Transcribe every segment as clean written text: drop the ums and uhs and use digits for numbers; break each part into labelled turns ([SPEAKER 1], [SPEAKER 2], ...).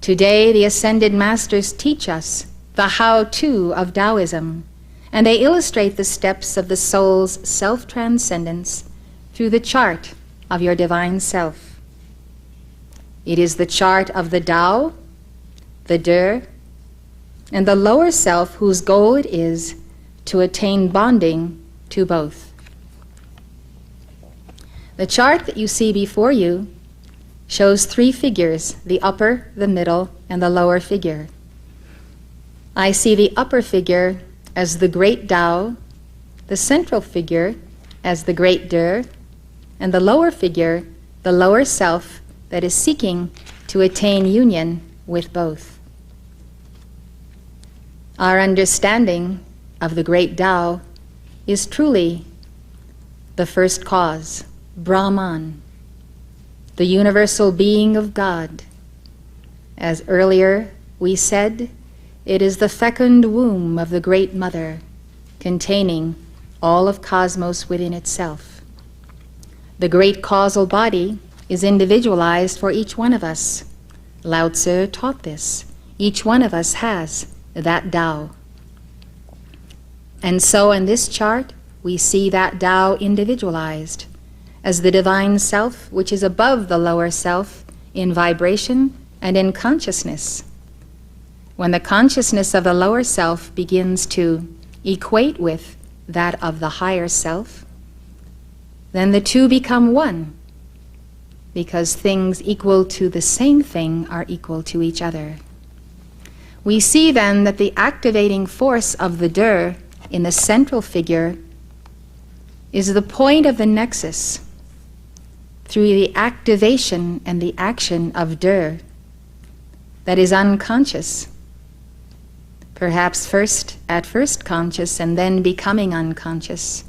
[SPEAKER 1] Today, the Ascended Masters teach us the how-to of Taoism, and they illustrate the steps of the soul's self-transcendence through the chart of your divine self. It is the chart of the Tao, the De, and the lower self whose goal it is to attain bonding to both. The chart that you see before you shows three figures, the upper, the middle, and the lower figure. I see the upper figure as the great Tao, the central figure as the great De, and the lower figure, the lower self that is seeking to attain union with both. Our understanding of the great Tao is truly the first cause, Brahman, the universal being of God. As earlier we said, it is the fecund womb of the Great Mother, containing all of cosmos within itself. The great causal body is individualized for each one of us. Lao Tzu taught this. Each one of us has that Tao. And so in this chart, we see that Tao individualized as the divine self, which is above the lower self in vibration and in consciousness. When the consciousness of the lower self begins to equate with that of the higher self, then the two become one, because things equal to the same thing are equal to each other. We see then that the activating force of the De in the central figure is the point of the nexus through the activation and the action of De that is unconscious, perhaps at first conscious and then becoming unconscious.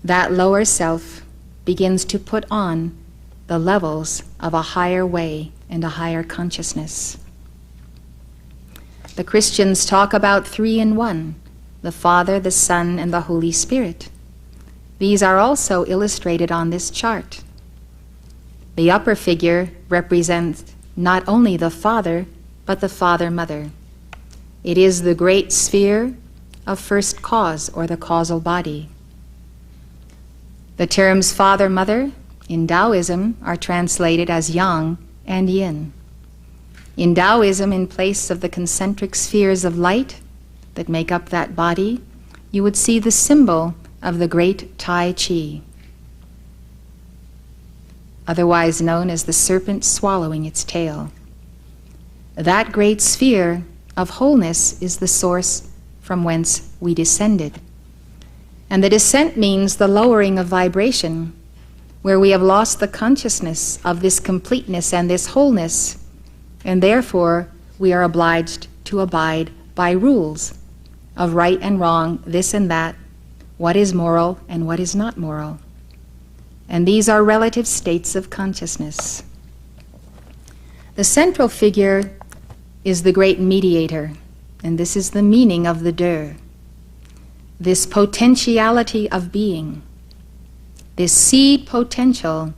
[SPEAKER 1] That lower self begins to put on the levels of a higher way and a higher consciousness. The Christians talk about three in one, the Father, the Son, and the Holy Spirit. These are also illustrated on this chart. The upper figure represents not only the Father, but the Father-Mother. It is the great sphere of first cause, or the causal body. The terms Father-Mother in Taoism are translated as Yang and Yin. In Taoism, in place of the concentric spheres of light that make up that body, you would see the symbol of the great Tai Chi, otherwise known as the serpent swallowing its tail. That great sphere of wholeness is the source from whence we descended. And the descent means the lowering of vibration, where we have lost the consciousness of this completeness and this wholeness, and therefore we are obliged to abide by rules of right and wrong, this and that, what is moral and what is not moral. And these are relative states of consciousness. The central figure is the great mediator, and this is the meaning of the De. This potentiality of being, this seed potential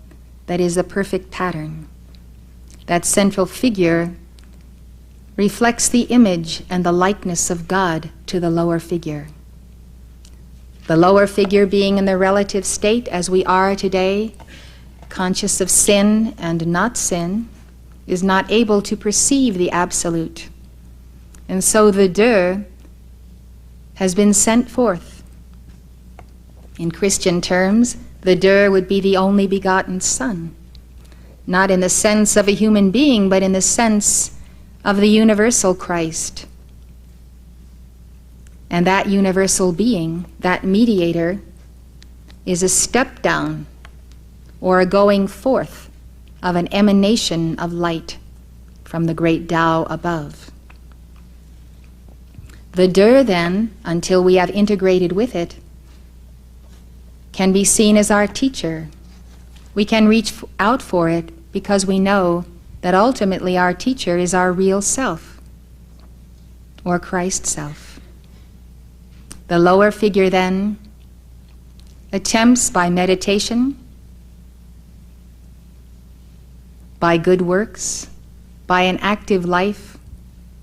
[SPEAKER 1] that is a perfect pattern. That central figure reflects the image and the likeness of God to the lower figure. The lower figure being in the relative state as we are today, conscious of sin and not sin, is not able to perceive the absolute. And so the De has been sent forth. In Christian terms, the De would be the only begotten Son, not in the sense of a human being, but in the sense of the universal Christ. And that universal being, that mediator, is a step down or a going forth of an emanation of light from the great Tao above. The De, then, until we have integrated with it, can be seen as our teacher. We can reach out for it because we know that ultimately our teacher is our real self, or Christ self. The lower figure, then, attempts by meditation, by good works, by an active life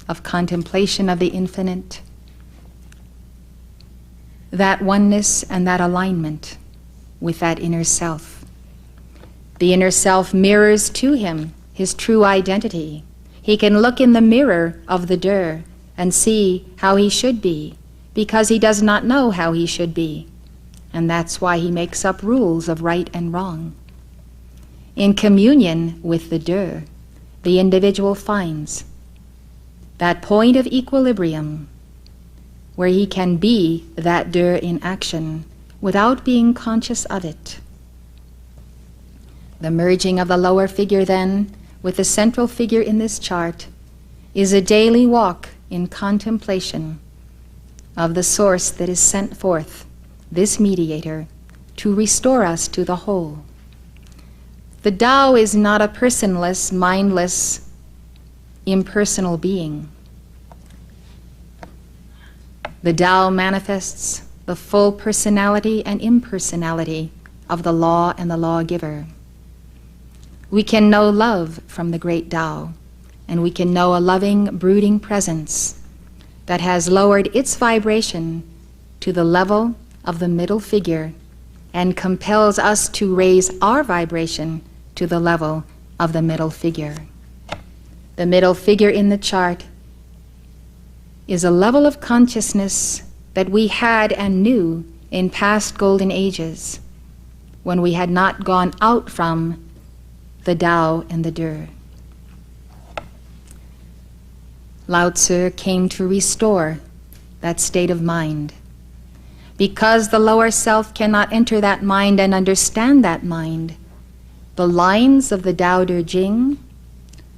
[SPEAKER 1] of contemplation of the infinite, that oneness and that alignment with that inner self. The inner self mirrors to him his true identity. He can look in the mirror of the der and see how he should be, because he does not know how he should be. And that's why he makes up rules of right and wrong. In communion with the der, the individual finds that point of equilibrium where he can be that der in action without being conscious of it. The merging of the lower figure, then, with the central figure in this chart is a daily walk in contemplation of the source that is sent forth, this mediator, to restore us to the whole. The Tao is not a personless, mindless, impersonal being. The Tao manifests the full personality and impersonality of the law and the lawgiver. We can know love from the great Tao, and we can know a loving, brooding presence that has lowered its vibration to the level of the middle figure and compels us to raise our vibration to the level of the middle figure. The middle figure in the chart is a level of consciousness that we had and knew in past golden ages when we had not gone out from the Tao and the Der. Lao Tzu came to restore that state of mind. Because the lower self cannot enter that mind and understand that mind, the lines of the Tao De Jing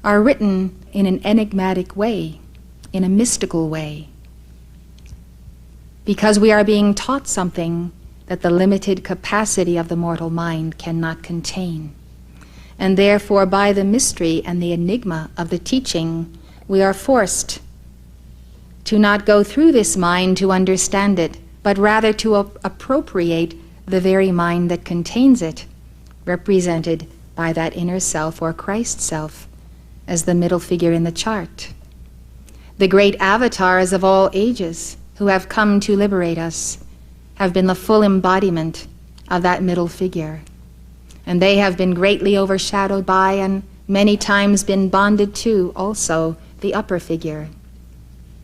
[SPEAKER 1] are written in an enigmatic way, in a mystical way, because we are being taught something that the limited capacity of the mortal mind cannot contain. And therefore, by the mystery and the enigma of the teaching, we are forced to not go through this mind to understand it, but rather to appropriate the very mind that contains it, represented by that inner self or Christ self as the middle figure in the chart. The great avatars of all ages who have come to liberate us have been the full embodiment of that middle figure. And they have been greatly overshadowed by and many times been bonded to also the upper figure.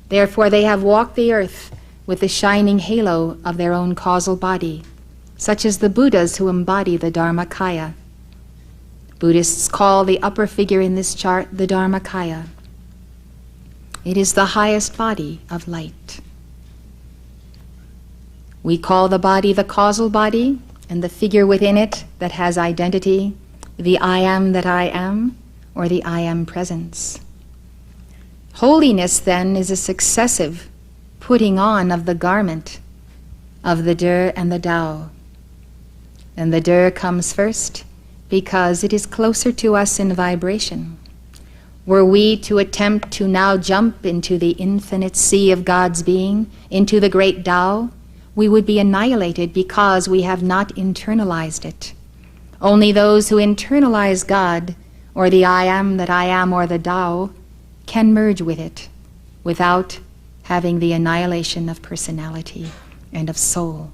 [SPEAKER 1] Therefore they have walked the earth with the shining halo of their own causal body, such as the Buddhas who embody the Dharmakaya. Buddhists call the upper figure in this chart the Dharmakaya. It is the highest body of light. We call the body the causal body, and the figure within it that has identity, the I am that I am, or the I am presence. Holiness, then, is a successive putting on of the garment of the Der and the Tao. And the Der comes first because it is closer to us in vibration. Were we to attempt to now jump into the infinite sea of God's being, into the great Tao, we would be annihilated because we have not internalized it. Only those who internalize God, or the I am that I am, or the Tao, can merge with it without having the annihilation of personality and of soul.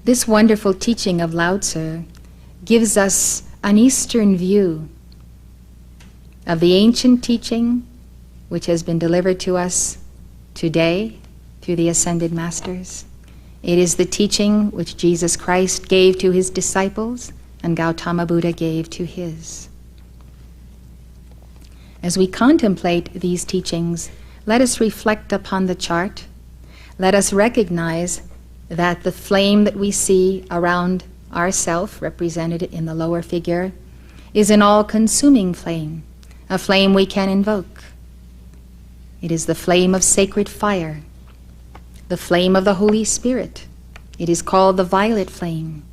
[SPEAKER 1] This wonderful teaching of Lao Tzu gives us an Eastern view of the ancient teaching which has been delivered to us today through the Ascended Masters. It is the teaching which Jesus Christ gave to his disciples and Gautama Buddha gave to his. As we contemplate these teachings, let us reflect upon the chart. Let us recognize that the flame that we see around ourself, represented in the lower figure, is an all-consuming flame, a flame we can invoke. It is the flame of sacred fire, the flame of the Holy Spirit. It is called the violet flame,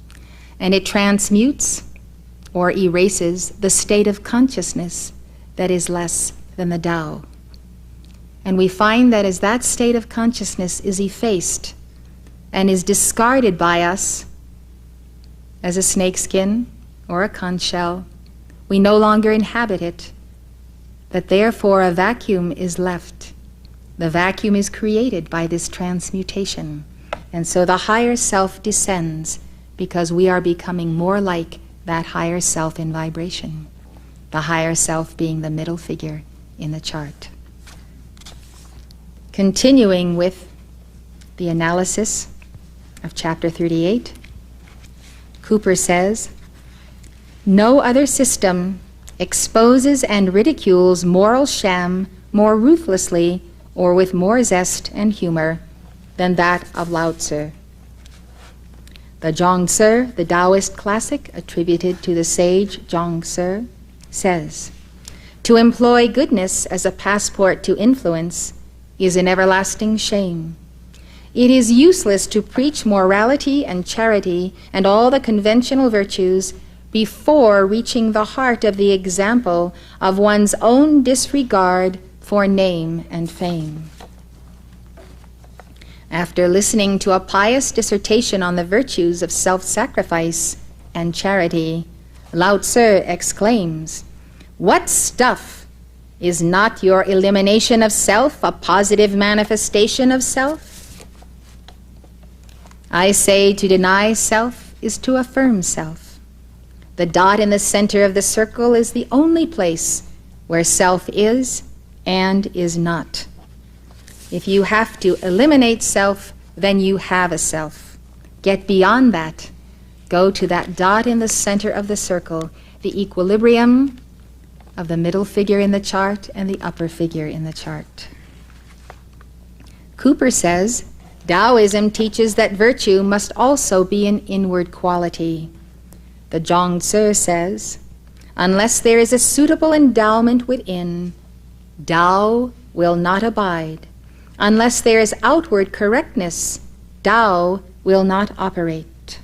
[SPEAKER 1] and it transmutes or erases the state of consciousness that is less than the Tao. And we find that as that state of consciousness is effaced and is discarded by us as a snake skin or a conch shell, we no longer inhabit it, that therefore a vacuum is left. The vacuum is created by this transmutation, and so the higher self descends because we are becoming more like that higher self in vibration, the higher self being the middle figure in the chart. Continuing with the analysis of chapter 38, Cooper says, "No other system exposes and ridicules moral sham more ruthlessly or with more zest and humor than that of Lao Tzu." The Zhuang-Tzu, the Taoist classic attributed to the sage Zhuang-Tzu, says, "To employ goodness as a passport to influence is an everlasting shame. It is useless to preach morality and charity and all the conventional virtues before reaching the heart of the example of one's own disregard for name and fame." After listening to a pious dissertation on the virtues of self-sacrifice and charity, Lao Tzu exclaims, "What stuff! Is not your elimination of self a positive manifestation of self? I say to deny self is to affirm self. The dot in the center of the circle is the only place where self is and is not. If you have to eliminate self, then you have a self. Get beyond that. Go to that dot in the center of the circle, the equilibrium of the middle figure in the chart and the upper figure in the chart." Cooper says, "Taoism teaches that virtue must also be an inward quality." The Zhuang-Tzu says, "Unless there is a suitable endowment within, Tao will not abide. Unless there is outward correctness, Tao will not operate."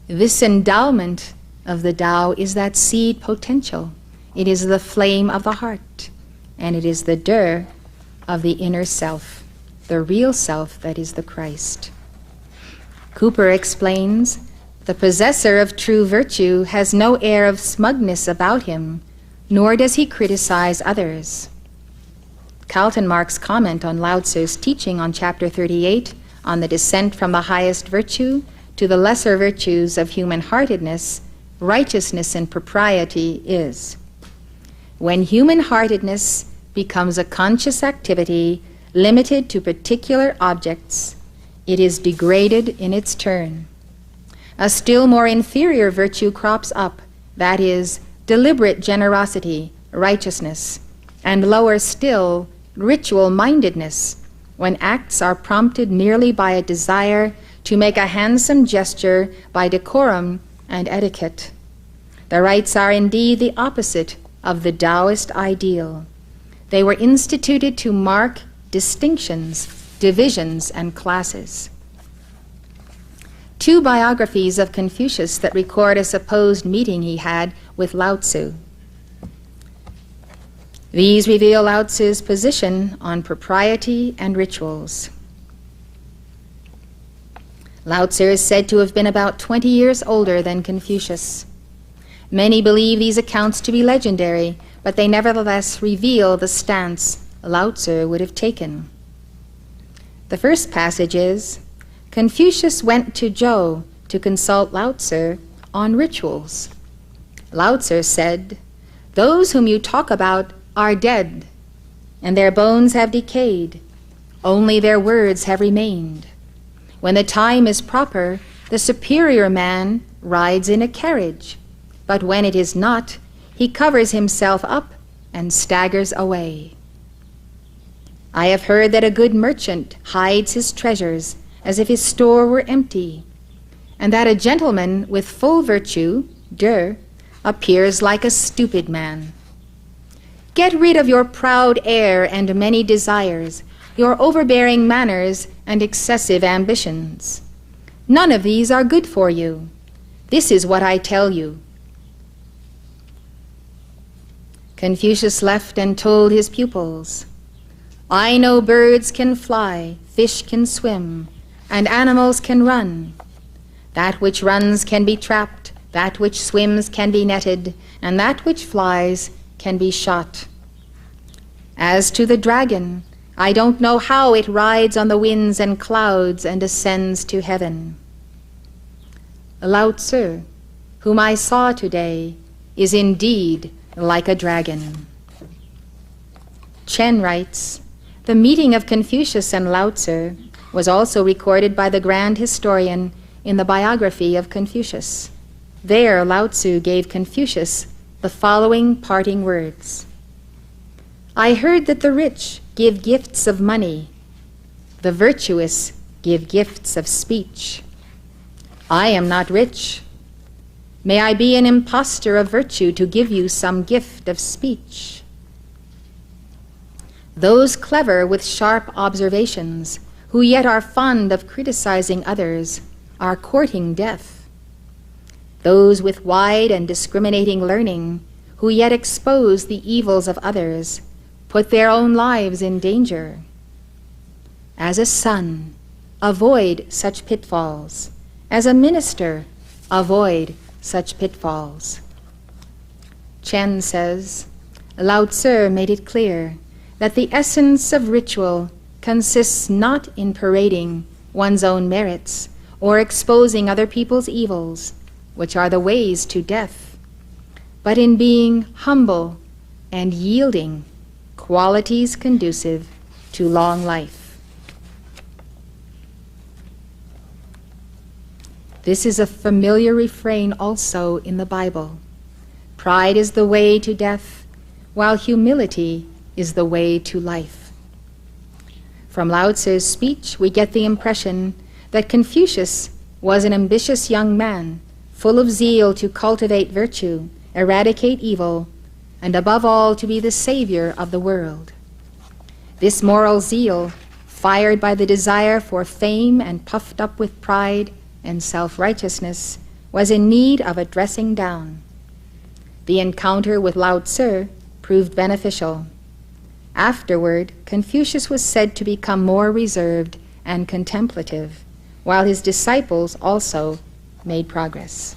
[SPEAKER 1] This endowment of the Tao is that seed potential. It is the flame of the heart, and it is the De of the inner self, the real self that is the Christ. Cooper explains, "The possessor of true virtue has no air of smugness about him, nor does he criticize others." Kaltenmark's comment on Lao Tzu's teaching on chapter 38 on the descent from the highest virtue to the lesser virtues of human-heartedness, righteousness, and propriety is, "When human-heartedness becomes a conscious activity limited to particular objects, it is degraded in its turn. A still more inferior virtue crops up, that is, deliberate generosity, righteousness, and lower still, ritual-mindedness, when acts are prompted merely by a desire to make a handsome gesture by decorum and etiquette. The rites are indeed the opposite of the Taoist ideal. They were instituted to mark distinctions, divisions, and classes." Two biographies of Confucius that record a supposed meeting he had with Lao Tzu. These reveal Lao Tzu's position on propriety and rituals. Lao Tzu is said to have been about 20 years older than Confucius. Many believe these accounts to be legendary, but they nevertheless reveal the stance Lao Tzu would have taken. The first passage is, Confucius went to Zhou to consult Lao Tzu on rituals. Lao Tzu said, "Those whom you talk about are dead, and their bones have decayed. Only their words have remained. When the time is proper, the superior man rides in a carriage, but when it is not, he covers himself up and staggers away. I have heard that a good merchant hides his treasures as if his store were empty, and that a gentleman with full virtue, De, appears like a stupid man. Get rid of your proud air and many desires, your overbearing manners and excessive ambitions. None of these are good for you. This is what I tell you." Confucius left and told his pupils, "I know birds can fly, fish can swim, and animals can run. That which runs can be trapped, that which swims can be netted, and that which flies can be shot. As to the dragon, I don't know how it rides on the winds and clouds and ascends to heaven. Lao Tzu, whom I saw today, is indeed like a dragon. Chen writes, the meeting of Confucius and Lao Tzu was also recorded by the grand historian in the biography of Confucius. There, Lao Tzu gave Confucius the following parting words. I heard that the rich give gifts of money, the virtuous give gifts of speech. I am not rich. May I be an impostor of virtue to give you some gift of speech. Those clever with sharp observations, who yet are fond of criticizing others, are courting death. Those with wide and discriminating learning, who yet expose the evils of others, put their own lives in danger. As a son, avoid such pitfalls. As a minister, avoid such pitfalls. Chen says, Lao Tzu made it clear that the essence of ritual consists not in parading one's own merits or exposing other people's evils, which are the ways to death, but in being humble and yielding, qualities conducive to long life. This is a familiar refrain also in the Bible. Pride is the way to death, while humility is the way to life. From Lao Tzu's speech, we get the impression that Confucius was an ambitious young man, full of zeal to cultivate virtue, eradicate evil, and above all to be the savior of the world. This moral zeal, fired by the desire for fame and puffed up with pride and self-righteousness, was in need of a dressing down. The encounter with Lao Tzu proved beneficial. Afterward, Confucius was said to become more reserved and contemplative, while his disciples also made progress.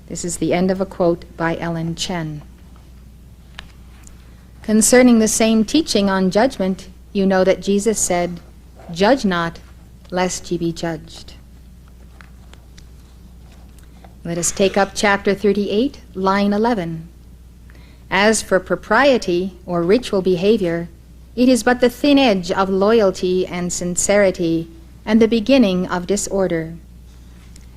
[SPEAKER 1] This is the end of a quote by Ellen Chen. Concerning the same teaching on judgment, you know that Jesus said, "Judge not, lest ye be judged." Let us take up chapter 38, line 11. As for propriety or ritual behavior, it is but the thin edge of loyalty and sincerity and the beginning of disorder.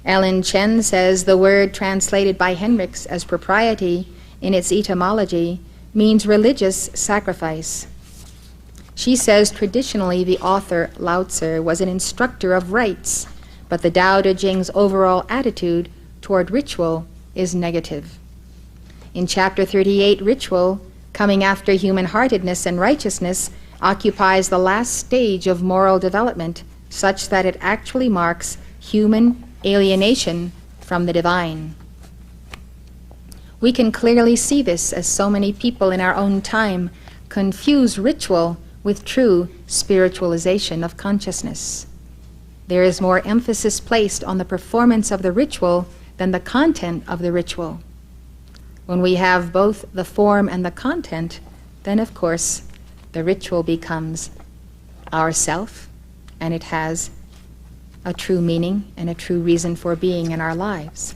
[SPEAKER 1] Ellen Chen says the word translated by Hendricks as propriety in its etymology means religious sacrifice. She says traditionally the author Lao Tzu was an instructor of rites, but the Tao Te Ching's overall attitude toward ritual is negative. In chapter 38, ritual, coming after human-heartedness and righteousness, occupies the last stage of moral development, such that it actually marks human alienation from the divine. We can clearly see this as so many people in our own time confuse ritual with true spiritualization of consciousness. There is more emphasis placed on the performance of the ritual than the content of the ritual. When we have both the form and the content, then of course the ritual becomes our self, and it has a true meaning and a true reason for being in our lives.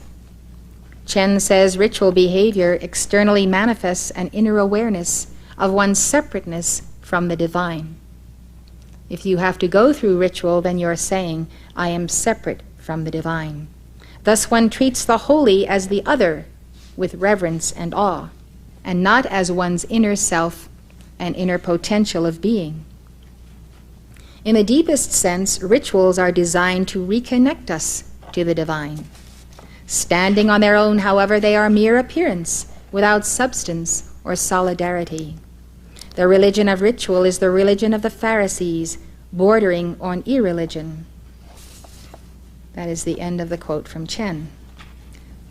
[SPEAKER 1] Chen says ritual behavior externally manifests an inner awareness of one's separateness from the divine. If you have to go through ritual, then you're saying, I am separate from the divine. Thus one treats the holy as the other with reverence and awe, and not as one's inner self and inner potential of being. In the deepest sense, rituals are designed to reconnect us to the divine. Standing on their own, however, they are mere appearance, without substance or solidarity. The religion of ritual is the religion of the Pharisees, bordering on irreligion. That is the end of the quote from Chen.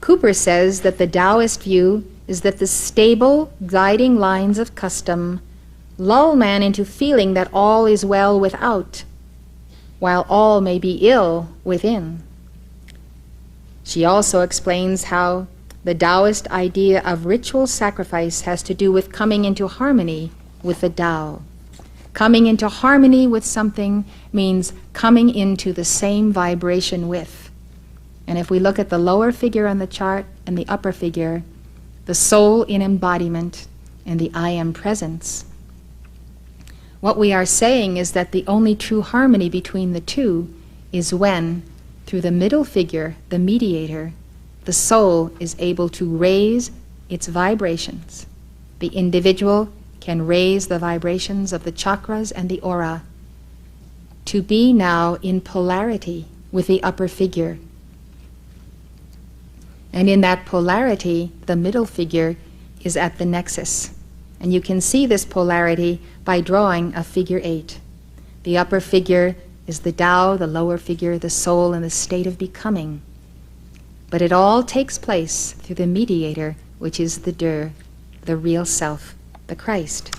[SPEAKER 1] Cooper says that the Taoist view is that the stable, guiding lines of custom lull man into feeling that all is well without, while all may be ill within. She also explains how The Taoist idea of ritual sacrifice has to do with coming into harmony with the Tao. Coming into harmony with something means coming into the same vibration with. And if we look at the lower figure on the chart and the upper figure, the soul in embodiment and the I am presence, what we are saying is that the only true harmony between the two is when, through the middle figure, the mediator, the soul is able to raise its vibrations. The individual can raise the vibrations of the chakras and the aura to be now in polarity with the upper figure. And in that polarity, the middle figure is at the nexus. And you can see this polarity by drawing a figure 8. The upper figure is the Tao, the lower figure, the soul in the state of becoming. But it all takes place through the mediator, which is the De, the real self, the Christ.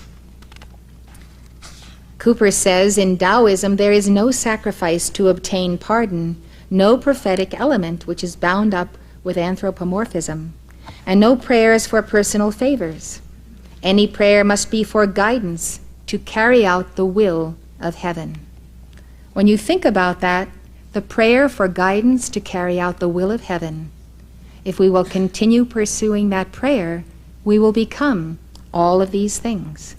[SPEAKER 1] Cooper says, in Taoism there is no sacrifice to obtain pardon, no prophetic element which is bound up with anthropomorphism, and no prayers for personal favors. Any prayer must be for guidance to carry out the will of heaven. When you think about that, the prayer for guidance to carry out the will of heaven, if we will continue pursuing that prayer, we will become all of these things.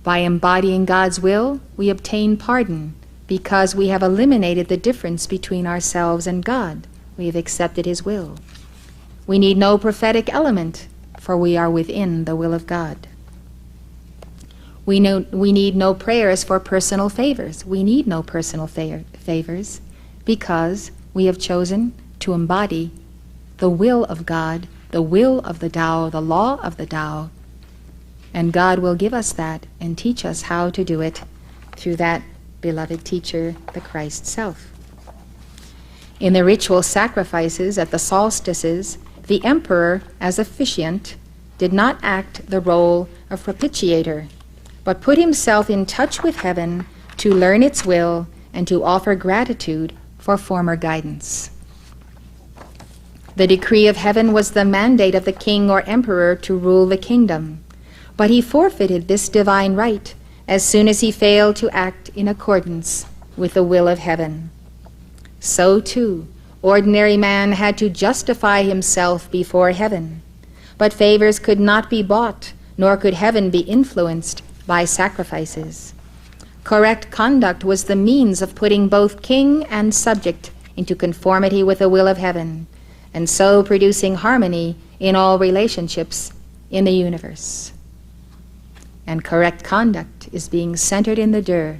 [SPEAKER 1] By embodying God's will, we obtain pardon because we have eliminated the difference between ourselves and God. We have accepted His will. We need no prophetic element, for we are within the will of God. We need no prayers for personal favors. We need no personal favors because we have chosen to embody the will of God, the will of the Tao, the law of the Tao. And God will give us that and teach us how to do it through that beloved teacher, the Christ self. In the ritual sacrifices at the solstices, the emperor, as officiant, did not act the role of propitiator, but put himself in touch with heaven to learn its will and to offer gratitude for former guidance. The decree of heaven was the mandate of the king or emperor to rule the kingdom, but he forfeited this divine right as soon as he failed to act in accordance with the will of heaven. So too, ordinary man had to justify himself before heaven, but favors could not be bought, nor could heaven be influenced by sacrifices. Correct conduct was the means of putting both king and subject into conformity with the will of heaven, and so producing harmony in all relationships in the universe. And correct conduct is being centered in the De,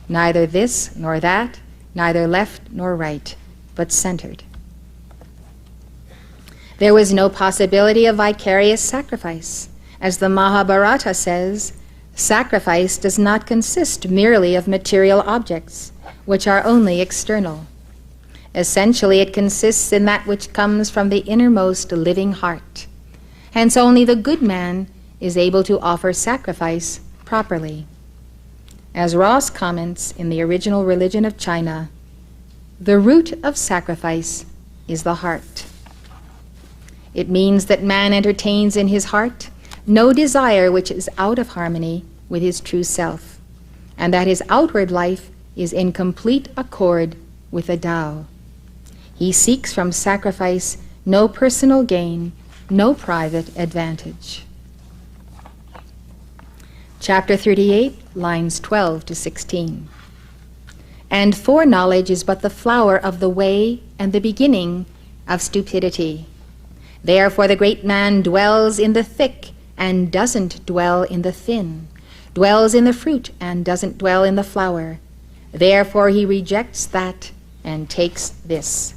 [SPEAKER 1] neither this nor that, neither left nor right, but centered. There was no possibility of vicarious sacrifice. As the Mahabharata says, sacrifice does not consist merely of material objects, which are only external. Essentially, it consists in that which comes from the innermost living heart. Hence, only the good man is able to offer sacrifice properly. As Ross comments in The Original Religion of China, the root of sacrifice is the heart. It means that man entertains in his heart no desire which is out of harmony with his true self, and that his outward life is in complete accord with the Tao. He seeks from sacrifice no personal gain, no private advantage. Chapter 38, lines 12 to 16. And foreknowledge is but the flower of the way and the beginning of stupidity. Therefore the great man dwells in the thick and doesn't dwell in the thin, dwells in the fruit and doesn't dwell in the flower. Therefore he rejects that and takes this.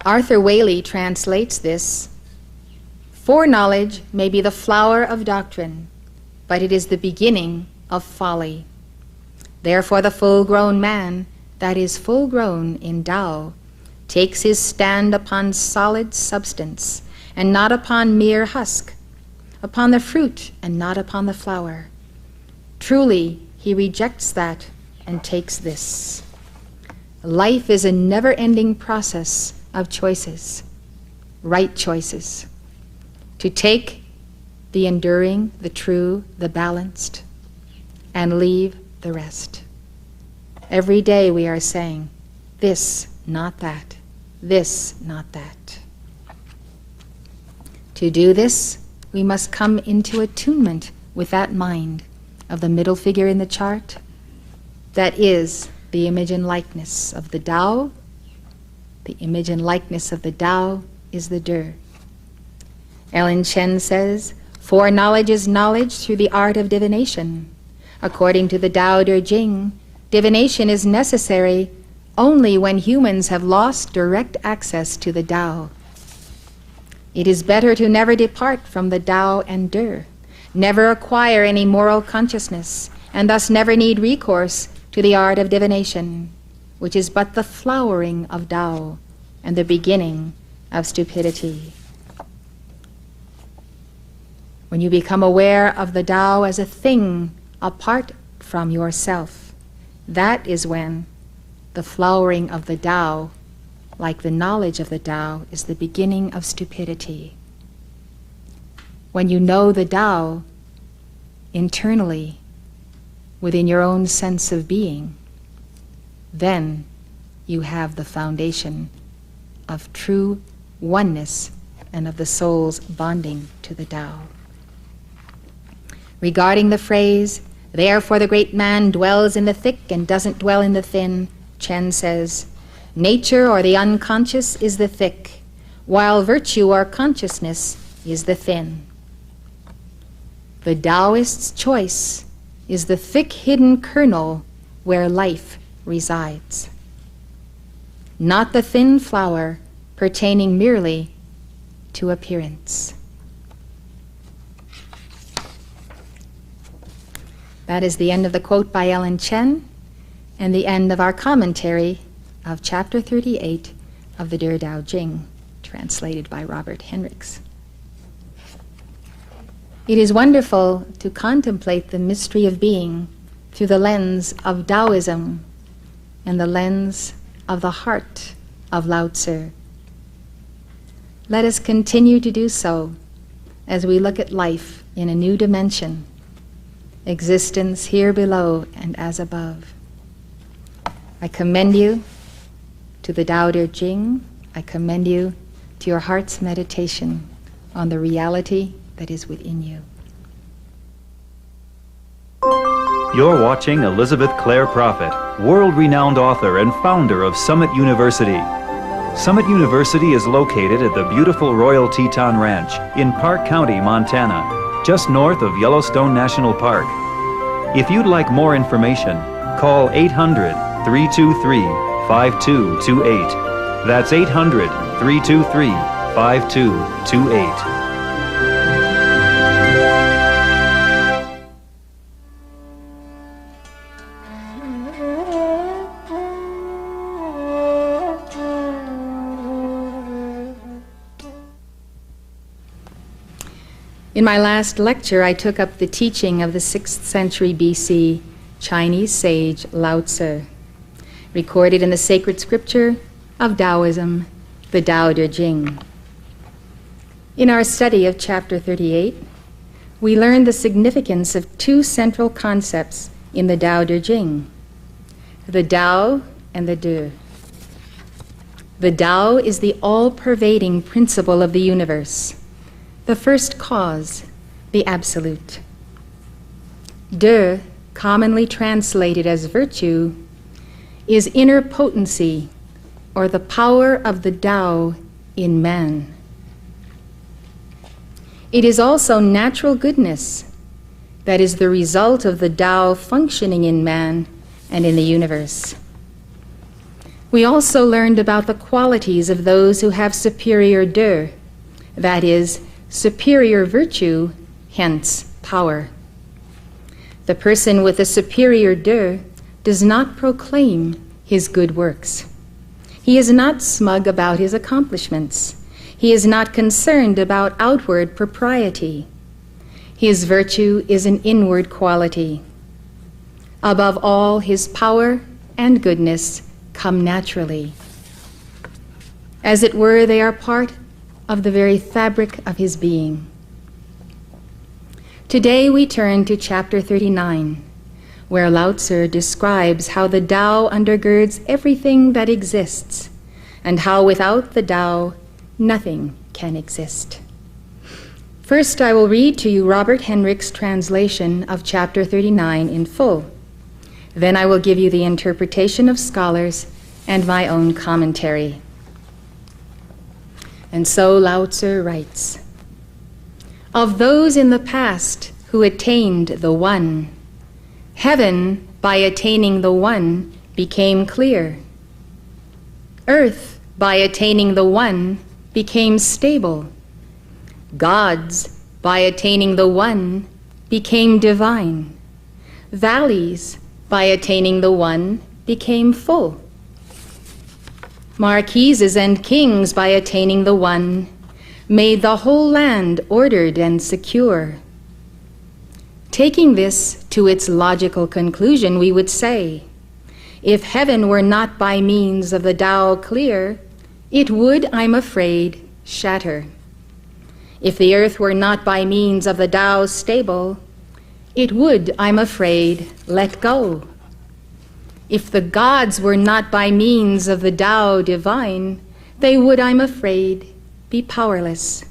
[SPEAKER 1] Arthur Waley translates this: foreknowledge may be the flower of doctrine, but it is the beginning of folly. Therefore the full-grown man, that is full-grown in Tao, takes his stand upon solid substance, and not upon mere husk, upon the fruit and not upon the flower. Truly, he rejects that and takes this. Life is a never-ending process of choices, right choices, to take the enduring, the true, the balanced, and leave the rest. Every day we are saying, this, not that, this, not that. To do this, we must come into attunement with that mind of the middle figure in the chart. That is the image and likeness of the Tao. The image and likeness of the Tao is the De. Ellen Chen says, foreknowledge is knowledge through the art of divination. According to the Tao Te Ching, divination is necessary only when humans have lost direct access to the Tao. It is better to never depart from the Tao and De, never acquire any moral consciousness, and thus never need recourse to the art of divination, which is but the flowering of Tao and the beginning of stupidity. When you become aware of the Tao as a thing apart from yourself, that is when the flowering of the Tao, like the knowledge of the Tao, is the beginning of stupidity. When you know the Tao internally, within your own sense of being, then you have the foundation of true oneness and of the soul's bonding to the Tao. Regarding the phrase, therefore the great man dwells in the thick and doesn't dwell in the thin, Chen says, nature or the unconscious is the thick, while virtue or consciousness is the thin. The Taoist's choice is the thick hidden kernel where life resides, not the thin flower pertaining merely to appearance. That is the end of the quote by Ellen Chen and the end of our commentary of Chapter 38 of the De Tao Jing, translated by Robert Henricks. It is wonderful to contemplate the mystery of being through the lens of Taoism and the lens of the heart of Lao Tzu. Let us continue to do so as we look at life in a new dimension, existence here below and as above. I commend you to the Tao Te Ching. I commend you to your heart's meditation on the reality that is within you.
[SPEAKER 2] You're watching Elizabeth Clare Prophet, world-renowned author and founder of Summit University. Summit University is located at the beautiful Royal Teton Ranch in Park County, Montana, just north of Yellowstone National Park. If you'd like more information, call 800-323-5228. That's 800-323-5228.
[SPEAKER 1] In my last lecture, I took up the teaching of the 6th century BC Chinese sage Lao Tzu, recorded in the sacred scripture of Taoism, the Tao Te Ching. In our study of Chapter 38, we learned the significance of two central concepts in the Tao Te Ching, the Tao and the De. The Tao is the all-pervading principle of the universe, the first cause, the absolute. De, commonly translated as virtue, is inner potency, or the power of the Tao in man. It is also natural goodness, that is the result of the Tao functioning in man and in the universe. We also learned about the qualities of those who have superior De, that is, superior virtue, hence power. The person with a superior De does not proclaim his good works. He is not smug about his accomplishments. He is not concerned about outward propriety. His virtue is an inward quality. Above all, his power and goodness come naturally. As it were, they are part of the very fabric of his being. Today we turn to chapter 39, where Lao Tzu describes how the Tao undergirds everything that exists, and how without the Tao, nothing can exist. First, I will read to you Robert Henrich's translation of chapter 39 in full. Then I will give you the interpretation of scholars and my own commentary. And so Lao Tzu writes, "Of those in the past who attained the One, heaven, by attaining the One, became clear. Earth, by attaining the One, became stable. Gods, by attaining the One, became divine. Valleys, by attaining the One, became full. Marquises and kings, by attaining the One, made the whole land ordered and secure." Taking this to its logical conclusion, we would say, if heaven were not by means of the Tao clear, it would, I'm afraid, shatter. If the earth were not by means of the Tao stable, it would, I'm afraid, let go. If the gods were not by means of the Tao divine, they would, I'm afraid, be powerless.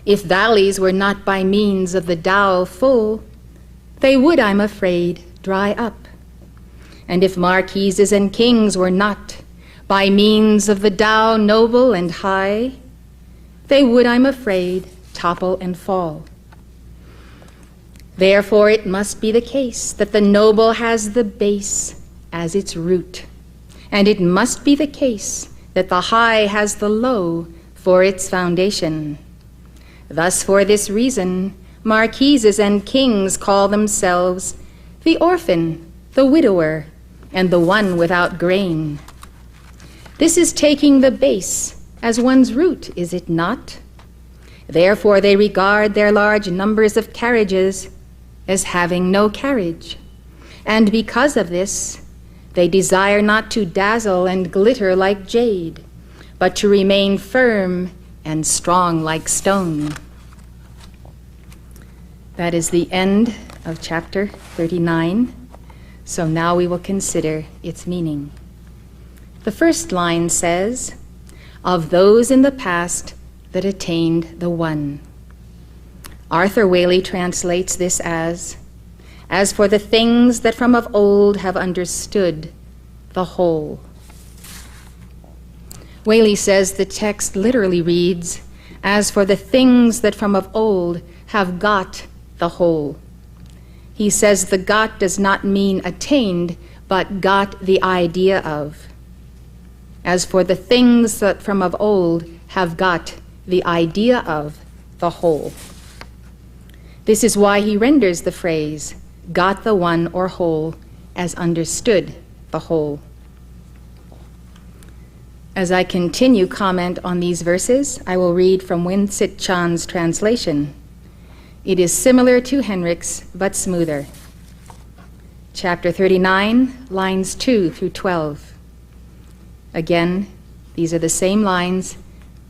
[SPEAKER 1] If valleys were not by means of the Tao full, they would, I'm afraid, dry up. And if marquises and kings were not by means of the Tao noble and high, they would, I'm afraid, topple and fall. Therefore, it must be the case that the noble has the base as its root, and it must be the case that the high has the low for its foundation. Thus, for this reason, marquises and kings call themselves the orphan, the widower, and the one without grain. This is taking the base as one's root, is it not? Therefore, they regard their large numbers of carriages as having no carriage. And because of this, they desire not to dazzle and glitter like jade, but to remain firm and strong like stone. That is the end of chapter 39. So now we will consider its meaning. The first line says, "Of those in the past that attained the One." Arthur Waley translates this as for the things that from of old have understood the whole." Waley says the text literally reads, "As for the things that from of old have got the whole." He says the got does not mean attained, but got the idea of. As for the things that from of old have got the idea of the whole. This is why he renders the phrase, got the one or whole, as understood the whole. As I continue comment on these verses, I will read from Winsett Chan's translation. It is similar to Henrich's, but smoother. Chapter 39, lines 2 through 12. Again, these are the same lines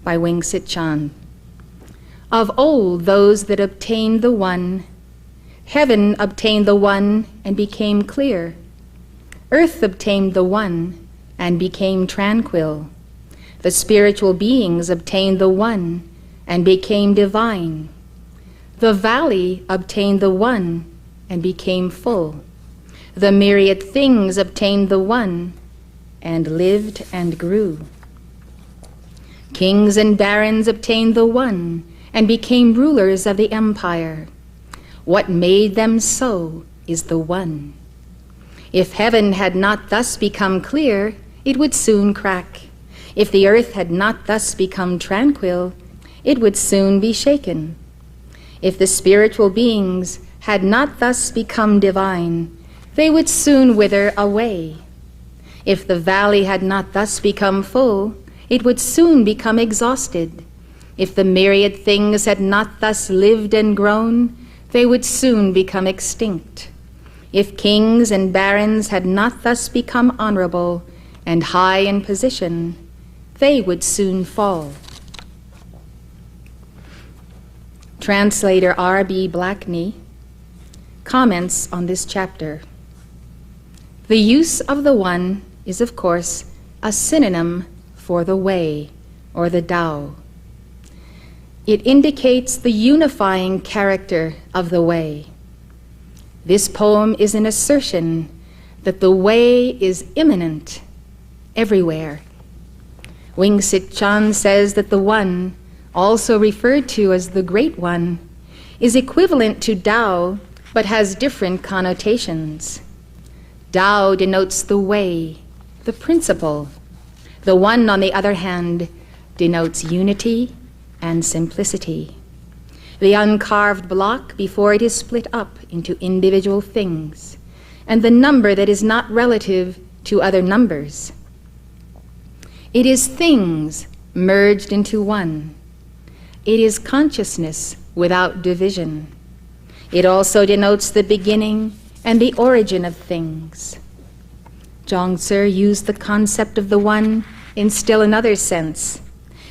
[SPEAKER 1] by Winsett Chan. "Of old those that obtained the One, heaven obtained the One and became clear. Earth obtained the One and became tranquil. The spiritual beings obtained the One and became divine. The valley obtained the One and became full. The myriad things obtained the One and lived and grew. Kings and barons obtained the One and became rulers of the empire. What made them so is the One. If heaven had not thus become clear, it would soon crack. If the earth had not thus become tranquil, it would soon be shaken. If the spiritual beings had not thus become divine, they would soon wither away. If the valley had not thus become full, it would soon become exhausted. If the myriad things had not thus lived and grown, they would soon become extinct. If kings and barons had not thus become honorable and high in position, they would soon fall. Translator R.B. Blackney comments on this chapter. The use of the One is, of course, a synonym for the Way, or the Tao. It indicates the unifying character of the Way. This poem is an assertion that the Way is immanent everywhere. Wingsit Chan says that the One, also referred to as the Great One, is equivalent to Tao but has different connotations. Tao denotes the way, the principle. The One, on the other hand, denotes unity and simplicity. The uncarved block before it is split up into individual things, and the number that is not relative to other numbers. It is things merged into one. It is consciousness without division. It also denotes the beginning and the origin of things. Zhuang-Tzu used the concept of the One in still another sense.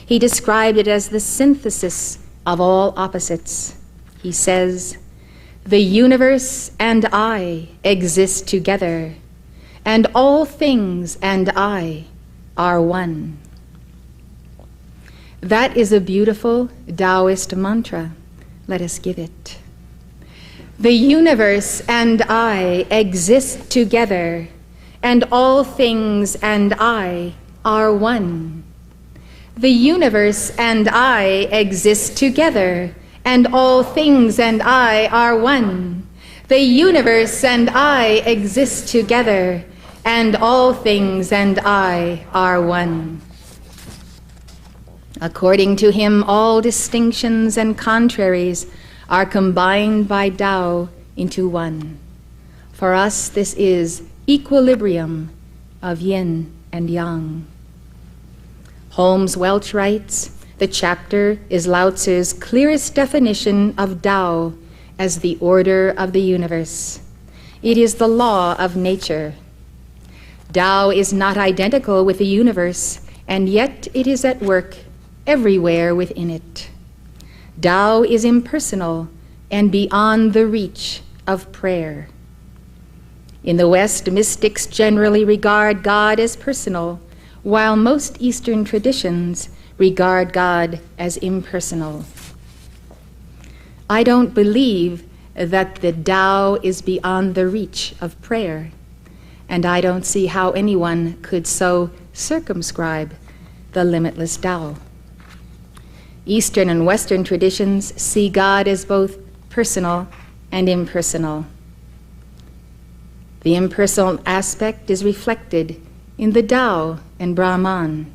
[SPEAKER 1] He described it as the synthesis of all opposites. He says, "The universe and I exist together, and all things and I are one." That is a beautiful Taoist mantra. Let us give it. The universe and I exist together, and all things and I are one. The universe and I exist together, and all things and I are one. The universe and I exist together, and all things and I are one. According to him, all distinctions and contraries are combined by Tao into one. For us, this is equilibrium of yin and yang. Holmes Welch writes, the chapter is Lao Tzu's clearest definition of Tao as the order of the universe. It is the law of nature. Tao is not identical with the universe, and yet it is at work everywhere within it. Tao is impersonal and beyond the reach of prayer. In the West, mystics generally regard God as personal, while most Eastern traditions regard God as impersonal. I don't believe that the Tao is beyond the reach of prayer, and I don't see how anyone could so circumscribe the limitless Tao. Eastern and Western traditions see God as both personal and impersonal. The impersonal aspect is reflected in the Tao and Brahman,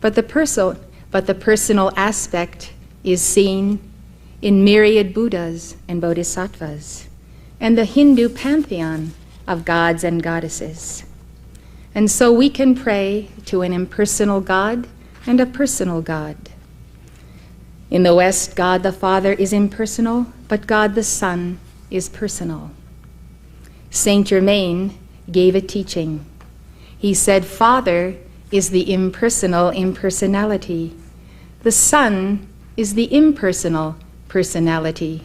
[SPEAKER 1] but the personal aspect is seen in myriad Buddhas and Bodhisattvas, and the Hindu pantheon of gods and goddesses. And so we can pray to an impersonal God and a personal God. In the West, God the Father is impersonal, but God the Son is personal. Saint Germain gave a teaching. He said, Father is the impersonal impersonality. The Son is the impersonal personality.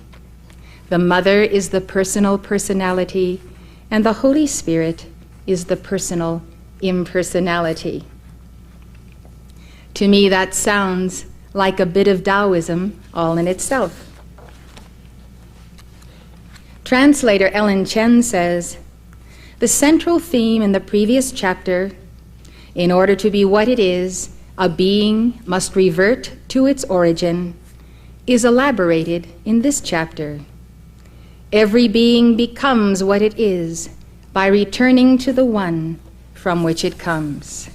[SPEAKER 1] The Mother is the personal personality, and the Holy Spirit is the personal impersonality. To me, that sounds like a bit of Taoism all in itself. Translator Ellen Chen says, the central theme in the previous chapter, in order to be what it is, a being must revert to its origin, is elaborated in this chapter. Every being becomes what it is by returning to the One from which it comes.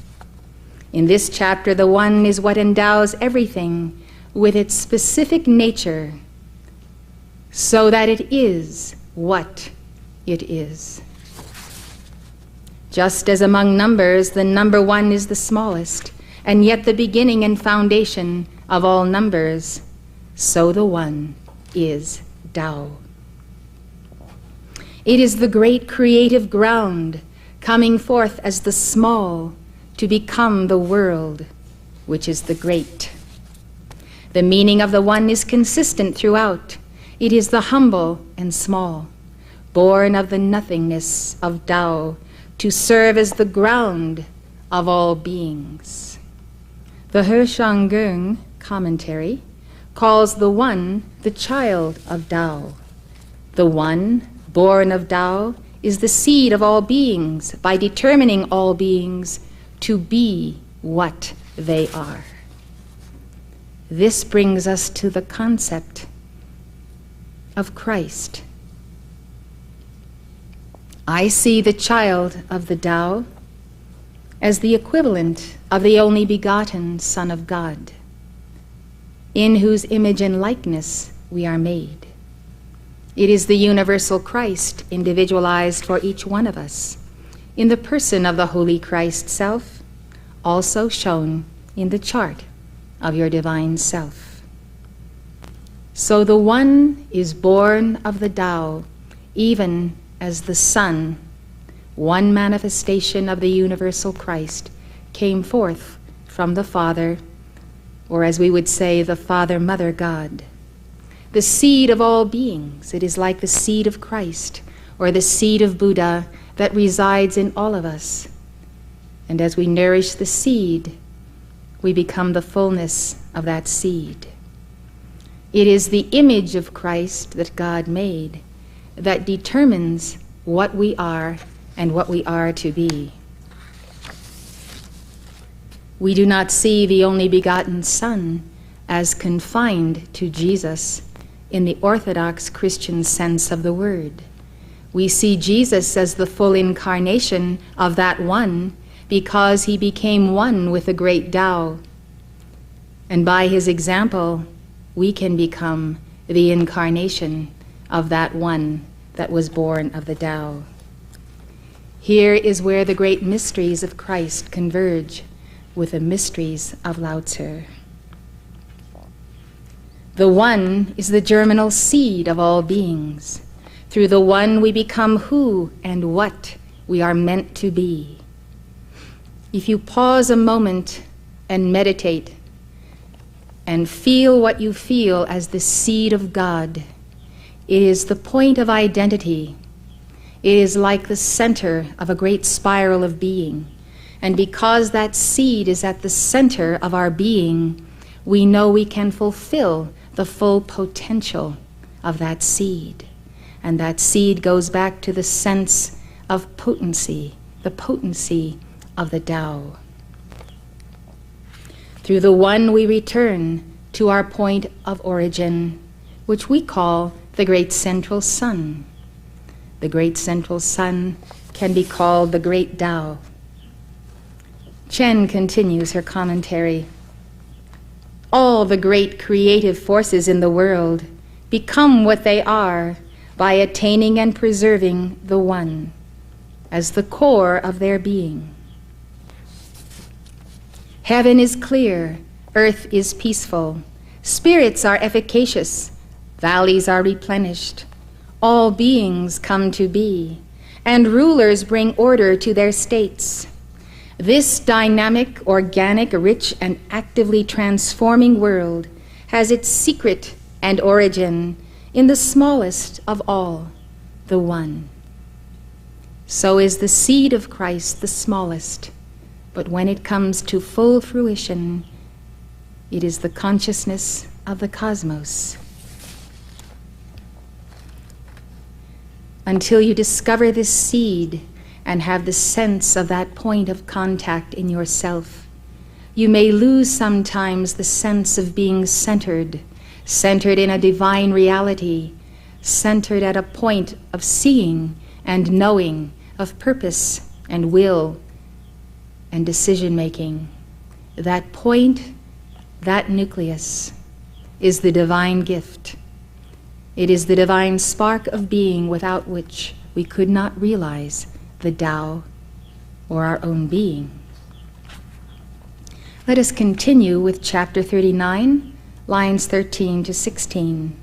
[SPEAKER 1] In this chapter, the One is what endows everything with its specific nature, so that it is what it is. Just as among numbers, the number one is the smallest, and yet the beginning and foundation of all numbers, so the One is Tao. It is the great creative ground coming forth as the small to become the world. which is the great. The meaning of the one is consistent throughout. It is the humble and small, born of the nothingness of Tao, to serve as the ground of all beings. The He commentary calls the one the child of Tao. The one, born of Tao, is the seed of all beings by determining all beings to be what they are. This brings us to the concept of Christ. I see the child of the Tao as the equivalent of the only begotten Son of God, in whose image and likeness we are made. It is the universal Christ individualized for each one of us in the person of the Holy Christ Self, also shown in the chart of your divine self. So the one is born of the Tao, even as the Son, one manifestation of the universal Christ, came forth from the Father, or as we would say, the Father, Mother, God. The seed of all beings, it is like the seed of Christ, or the seed of Buddha that resides in all of us. And as we nourish the seed, we become the fullness of that seed. It is the image of Christ that God made that determines what we are and what we are to be. We do not see the only begotten Son as confined to Jesus in the Orthodox Christian sense of the word. We see Jesus as the full incarnation of that one because he became one with the great Tao. And by his example, we can become the incarnation of that one that was born of the Tao. Here is where the great mysteries of Christ converge with the mysteries of Lao Tzu. The one is the germinal seed of all beings. Through the one we become who and what we are meant to be. If you pause a moment and meditate and feel what you feel as the seed of God, it is the point of identity. It is like the center of a great spiral of being. And because that seed is at the center of our being, we know we can fulfill the full potential of that seed. And that seed goes back to the sense of potency, the potency of the Tao. Through the one we return to our point of origin, which we call the great central sun. The great central sun can be called the great Tao. Chen continues her commentary. All the great creative forces in the world become what they are by attaining and preserving the one as the core of their being. Heaven is clear, earth is peaceful, spirits are efficacious, valleys are replenished, all beings come to be, and rulers bring order to their states. This dynamic, organic, rich, and actively transforming world has its secret and origin in the smallest of all, the one. So is the seed of Christ the smallest, but when it comes to full fruition, it is the consciousness of the cosmos. Until you discover this seed and have the sense of that point of contact in yourself, you may lose sometimes the sense of being centered in a divine reality, centered at a point of seeing and knowing, of purpose and will and decision-making. That point, that nucleus, is the divine gift. It is the divine spark of being without which we could not realize the Tao or our own being. Let us continue with chapter 39, lines 13 to 16.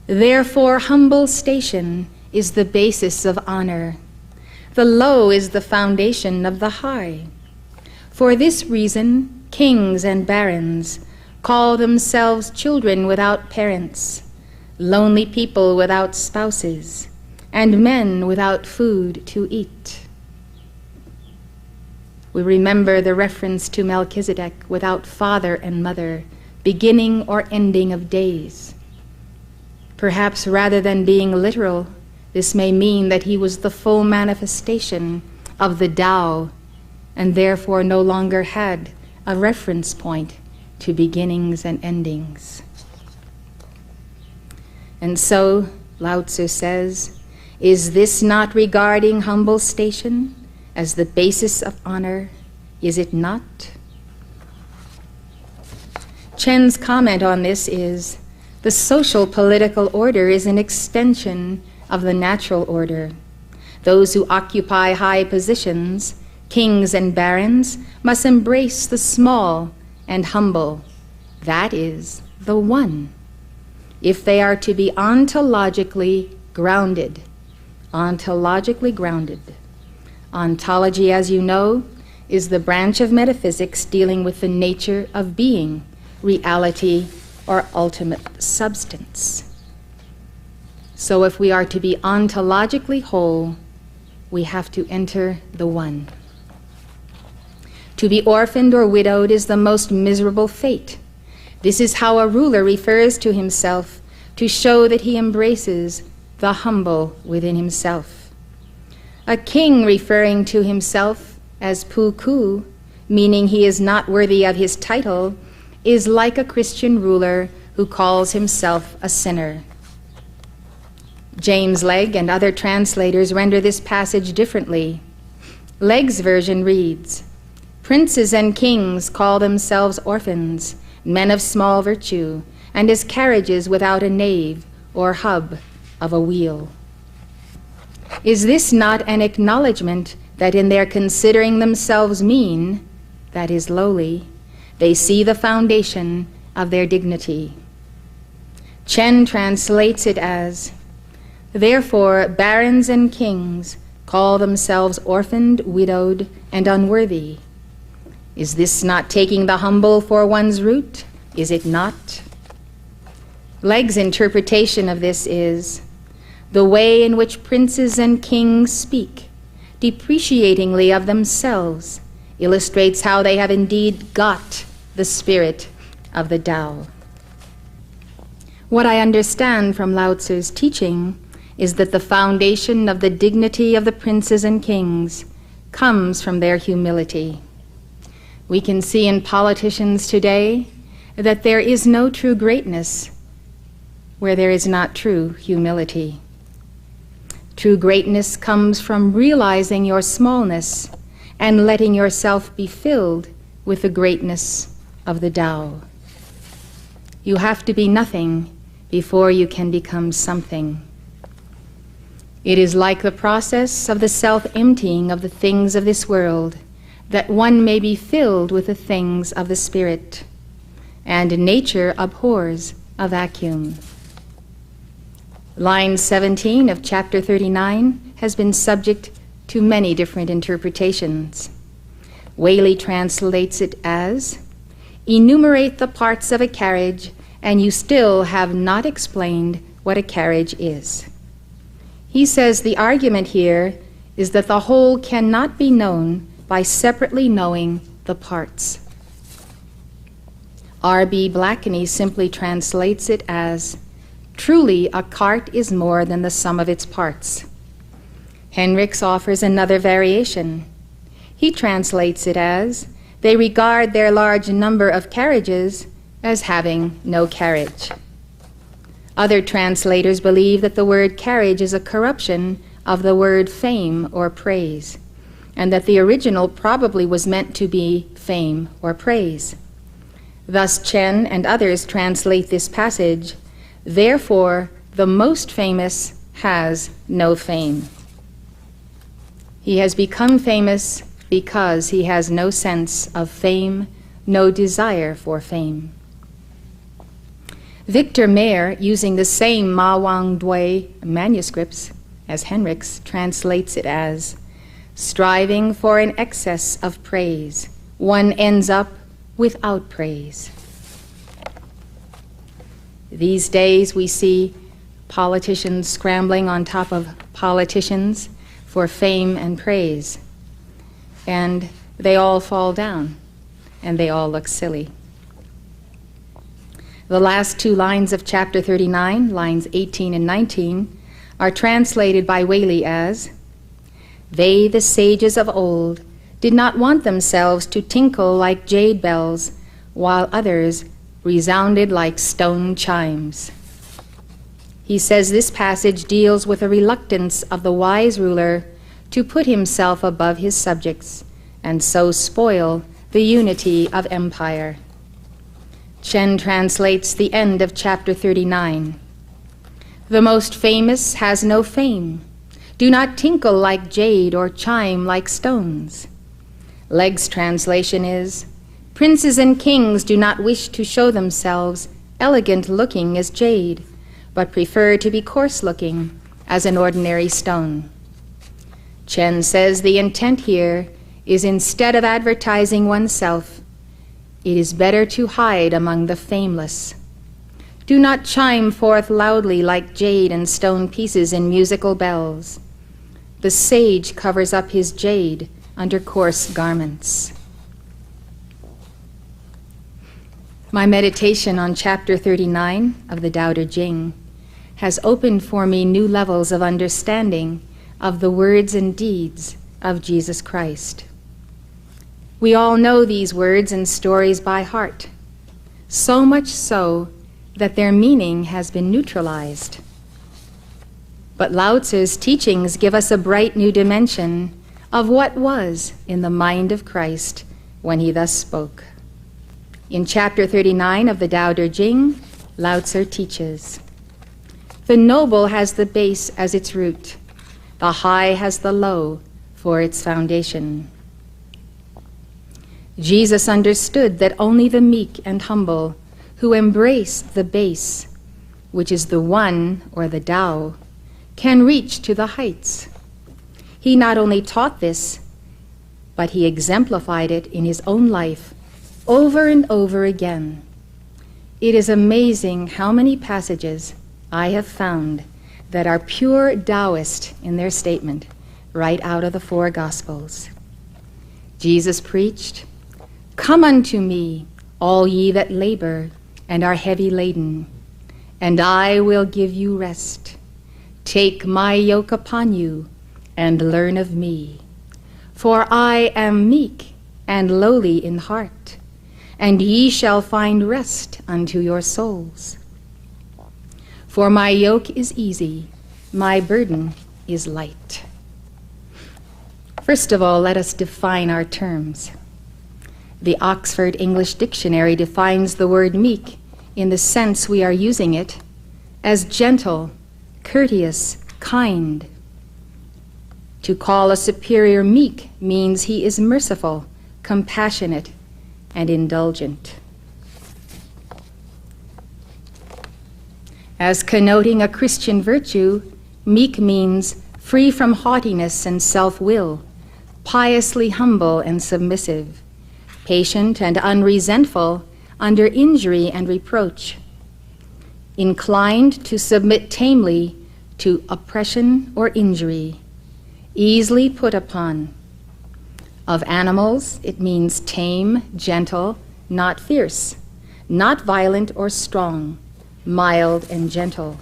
[SPEAKER 1] Therefore, humble station is the basis of honor. The low is the foundation of the high. For this reason, kings and barons call themselves children without parents, lonely people without spouses, and men without food to eat. We remember the reference to Melchizedek without father and mother, beginning or ending of days. Perhaps rather than being literal, this may mean that he was the full manifestation of the Tao and therefore no longer had a reference point to beginnings and endings. And so, Lao Tzu says, is this not regarding humble station as the basis of honor? Is it not? Chen's comment on this is, the social political order is an extension of the natural order. Those who occupy high positions, kings and barons, must embrace the small and humble, that is, the one, if they are to be ontologically grounded. Ontologically grounded. Ontology, as you know, is the branch of metaphysics dealing with the nature of being, reality, or ultimate substance. So if we are to be ontologically whole, we have to enter the one. To be orphaned or widowed is the most miserable fate. This is how a ruler refers to himself to show that he embraces the humble within himself. A king referring to himself as pu ku, meaning he is not worthy of his title, is like a Christian ruler who calls himself a sinner. James Legge and other translators render this passage differently. Legge's version reads, "Princes and kings call themselves orphans, men of small virtue, and as carriages without a nave or hub of a wheel." Is this not an acknowledgement that in their considering themselves mean, that is lowly, they see the foundation of their dignity? Chen translates it as, "Therefore barons and kings call themselves orphaned, widowed, and unworthy." Is this not taking the humble for one's root? Is it not? Legge's interpretation of this is, the way in which princes and kings speak depreciatingly of themselves illustrates how they have indeed got the spirit of the Tao. What I understand from Lao Tzu's teaching is that the foundation of the dignity of the princes and kings comes from their humility. We can see in politicians today that there is no true greatness where there is not true humility. True greatness comes from realizing your smallness and letting yourself be filled with the greatness of the Tao. You have to be nothing before you can become something. It is like the process of the self-emptying of the things of this world, that one may be filled with the things of the Spirit, and nature abhors a vacuum. Line 17 of chapter 39 has been subject to many different interpretations. Whaley translates it as, "Enumerate the parts of a carriage, and you still have not explained what a carriage is." He says the argument here is that the whole cannot be known by separately knowing the parts. R.B. Blackney simply translates it as, "Truly a cart is more than the sum of its parts." Henricks offers another variation. He translates it as, "They regard their large number of carriages as having no carriage." Other translators believe that the word carriage is a corruption of the word fame or praise, and that the original probably was meant to be fame or praise. Thus Chen and others translate this passage, "Therefore the most famous has no fame." He has become famous because he has no sense of fame, no desire for fame. Victor Mayer, using the same Ma Wang Dui manuscripts as Henricks, translates it as, "Striving for an excess of praise, one ends up without praise. These days we see politicians scrambling on top of politicians for fame and praise, and they all fall down, and they all look silly. The last two lines of chapter 39, lines 18 and 19, are translated by Whaley as, "They, the sages of old, did not want themselves to tinkle like jade bells, while others resounded like stone chimes." He says this passage deals with a reluctance of the wise ruler to put himself above his subjects and so spoil the unity of empire. Chen translates the end of chapter 39. "The most famous has no fame. Do not tinkle like jade or chime like stones." Legg's translation is, "Princes and kings do not wish to show themselves elegant-looking as jade, but prefer to be coarse-looking as an ordinary stone." Chen says the intent here is, instead of advertising oneself, it is better to hide among the fameless. Do not chime forth loudly like jade and stone pieces in musical bells. The sage covers up his jade under coarse garments. My meditation on chapter 39 of the Tao Te Ching has opened for me new levels of understanding of the words and deeds of Jesus Christ. We all know these words and stories by heart, so much so that their meaning has been neutralized. But Lao Tzu's teachings give us a bright new dimension of what was in the mind of Christ when he thus spoke. In chapter 39 of the Tao Te Ching, Lao Tzu teaches, "The noble has the base as its root. The high has the low for its foundation." Jesus understood that only the meek and humble who embrace the base, which is the One or the Tao, can reach to the heights. He not only taught this, but he exemplified it in his own life over and over again. It is amazing how many passages I have found that are pure Taoist in their statement, right out of the four Gospels. Jesus preached, "Come unto me, all ye that labor and are heavy laden, and I will give you rest. Take my yoke upon you and learn of me. For I am meek and lowly in heart, and ye shall find rest unto your souls. For my yoke is easy, my burden is light." First of all, let us define our terms. The Oxford English Dictionary defines the word meek in the sense we are using it as gentle, courteous, kind. To call a superior meek means he is merciful, compassionate, and indulgent. As connoting a Christian virtue, meek means free from haughtiness and self-will, piously humble and submissive, patient and unresentful under injury and reproach, inclined to submit tamely to oppression or injury, easily put upon. Of animals, it means tame, gentle, not fierce, not violent or strong, mild and gentle.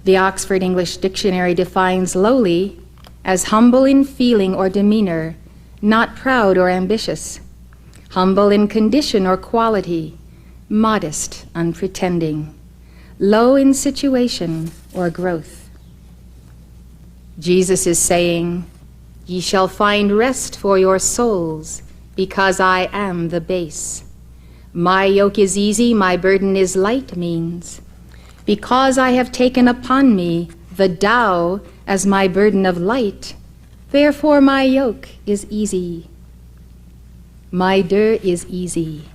[SPEAKER 1] The Oxford English Dictionary defines lowly as humble in feeling or demeanor, not proud or ambitious, humble in condition or quality, modest, unpretending, low in situation or growth. Jesus is saying, "Ye shall find rest for your souls, because I am the base. My yoke is easy, my burden is light," means, because I have taken upon me the Tao as my burden of light, therefore my yoke is easy. My de is easy.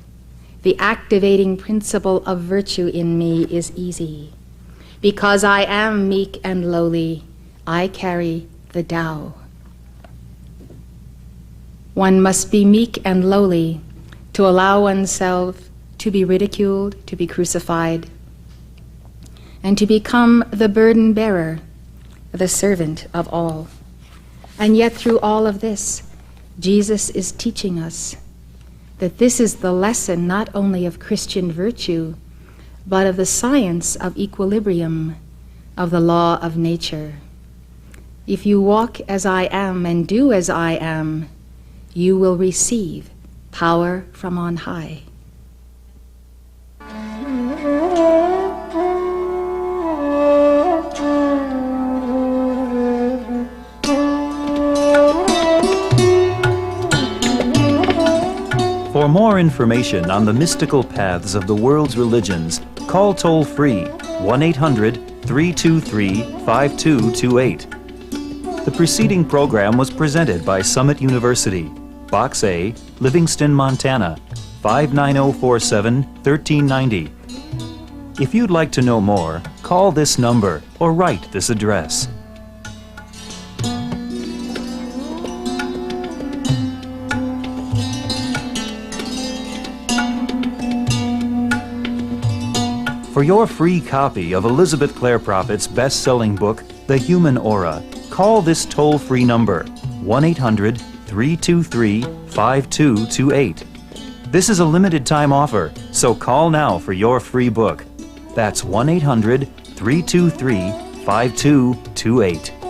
[SPEAKER 1] The activating principle of virtue in me is easy. Because I am meek and lowly, I carry the Tao. One must be meek and lowly to allow oneself to be ridiculed, to be crucified, and to become the burden bearer, the servant of all. And yet through all of this, Jesus is teaching us that this is the lesson not only of Christian virtue, but of the science of equilibrium, of the law of nature. If you walk as I am and do as I am, you will receive power from on high.
[SPEAKER 2] For more information on the mystical paths of the world's religions, call toll-free 1-800-323-5228. The preceding program was presented by Summit University, Box A, Livingston, Montana, 59047-1390. If you'd like to know more, call this number or write this address. For your free copy of Elizabeth Clare Prophet's best-selling book, The Human Aura, call this toll-free number, 1-800-323-5228. This is a limited-time offer, so call now for your free book. That's 1-800-323-5228.